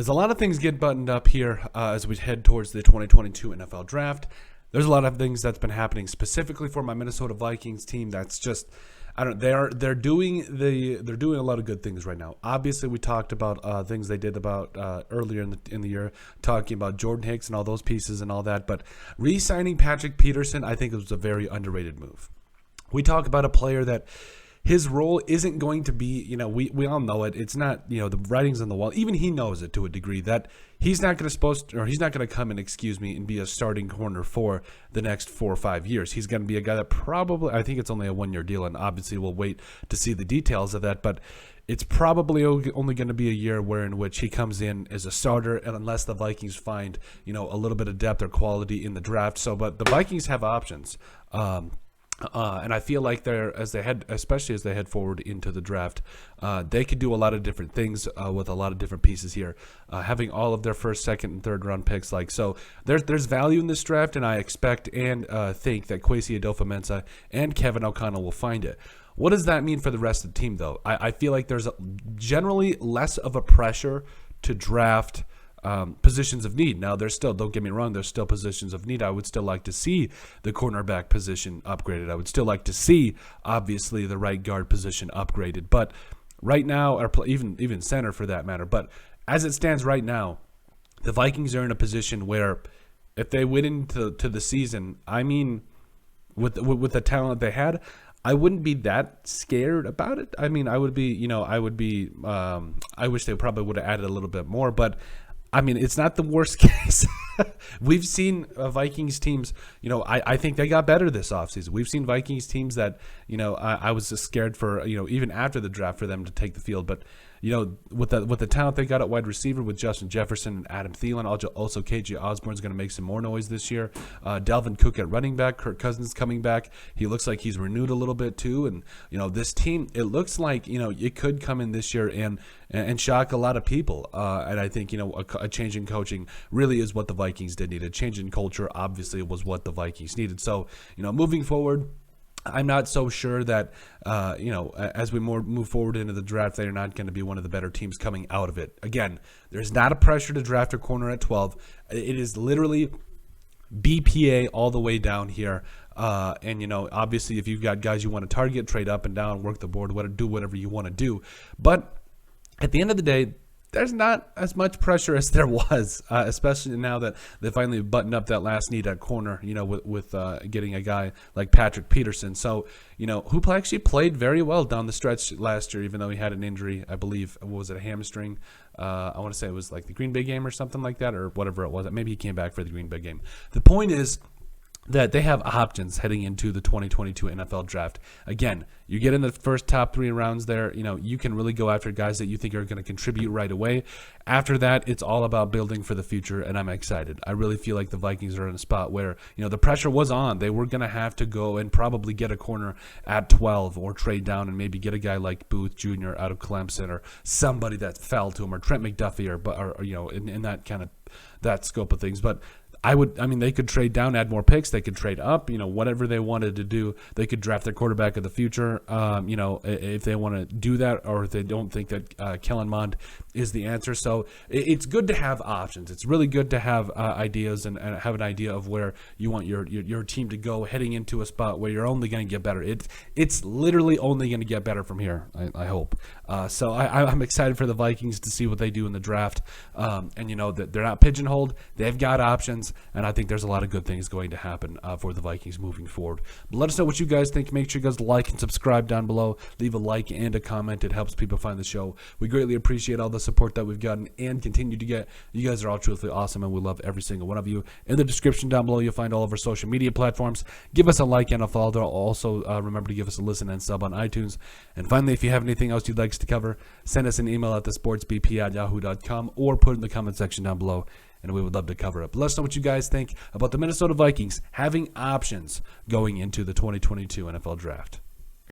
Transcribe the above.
as a lot of things get buttoned up here as we head towards the 2022 NFL Draft, there's a lot of things that's been happening specifically for my Minnesota Vikings team. That's just, they're doing a lot of good things right now. Obviously, we talked about things they did about earlier in the year, talking about Jordan Hicks and all those pieces and all that. But re-signing Patrick Peterson, I think it was a very underrated move. We talk about a player that his role isn't going to be, we all know it. It's not, the writing's on the wall. Even he knows it to a degree that he's not going to come in, and be a starting corner for the next 4 or 5 years. He's going to be a guy that probably, I think it's only a 1-year deal, and obviously we'll wait to see the details of that, but it's probably only going to be a year in which he comes in as a starter, and unless the Vikings find, a little bit of depth or quality in the draft. But the Vikings have options. And I feel like especially as they head forward into the draft, they could do a lot of different things with a lot of different pieces here. Having all of their first, second, and third round picks, so there's value in this draft, and I expect and think that Kwesi Adofo-Mensah and Kevin O'Connell will find it. What does that mean for the rest of the team, though? I feel like there's generally less of a pressure to draft positions of need. Now, don't get me wrong, there's still positions of need. I would still like to see the cornerback position upgraded. I would still like to see, obviously, the right guard position upgraded. But right now, or even center for that matter. But as it stands right now, the Vikings are in a position where if they went into the season, with the talent they had, I wouldn't be that scared about it. I would be, I wish they probably would have added a little bit more, but it's not the worst case. We've seen Vikings teams, I think they got better this offseason. We've seen Vikings teams that, I was just scared for, even after the draft for them to take the field. But, with the talent they got at wide receiver with Justin Jefferson and Adam Thielen, also KJ Osborne's going to make some more noise this year. Dalvin Cook at running back, Kirk Cousins coming back. He looks like he's renewed a little bit too. And, this team, it looks like, it could come in this year and shock a lot of people. And I think, a change in coaching really is what the Vikings did need. A change in culture obviously was what the Vikings needed. So, moving forward, I'm not so sure that, as we move forward into the draft, they're not going to be one of the better teams coming out of it. Again, there's not a pressure to draft a corner at 12. It is literally BPA all the way down here. And, obviously, if you've got guys you want to target, trade up and down, work the board, do whatever you want to do. But at the end of the day, there's not as much pressure as there was, especially now that they finally buttoned up that last need at corner, with getting a guy like Patrick Peterson. So, who actually played very well down the stretch last year, even though he had an injury, I believe, was it a hamstring? I want to say it was like the Green Bay game or something like that, or whatever it was. Maybe he came back for the Green Bay game. The point is that they have options heading into the 2022 NFL Draft. Again, you get in the first top 3 rounds there, you can really go after guys that you think are going to contribute right away. After that, it's all about building for the future, and I'm excited. I really feel like the Vikings are in a spot where, the pressure was on. They were going to have to go and probably get a corner at 12 or trade down and maybe get a guy like Booth Jr. out of Clemson or somebody that fell to him, or Trent McDuffie or in that kind of that scope of things. But they could trade down, add more picks. They could trade up, whatever they wanted to do. They could draft their quarterback of the future, if they want to do that, or if they don't think that Kellen Mond is the answer. So it's good to have options. It's really good to have ideas and have an idea of where you want your team to go heading into a spot where you're only going to get better. It's literally only going to get better from here, I hope. So I'm excited for the Vikings to see what they do in the draft. And that they're not pigeonholed. They've got options. And I think there's a lot of good things going to happen for the Vikings moving forward. But let us know what you guys think. Make sure you guys like and subscribe down below. Leave a like and a comment. It helps people find the show. We greatly appreciate all the support that we've gotten and continue to get. You guys are all truthfully awesome, and we love every single one of you. In the description down below, you'll find all of our social media platforms. Give us a like and a follow. Also, remember to give us a listen and sub on iTunes. And finally, if you have anything else you'd like us to cover, send us an email at thesportsbp@yahoo.com or put it in the comment section down below, and we would love to cover it. But let us know what you guys think about the Minnesota Vikings having options going into the 2022 NFL Draft.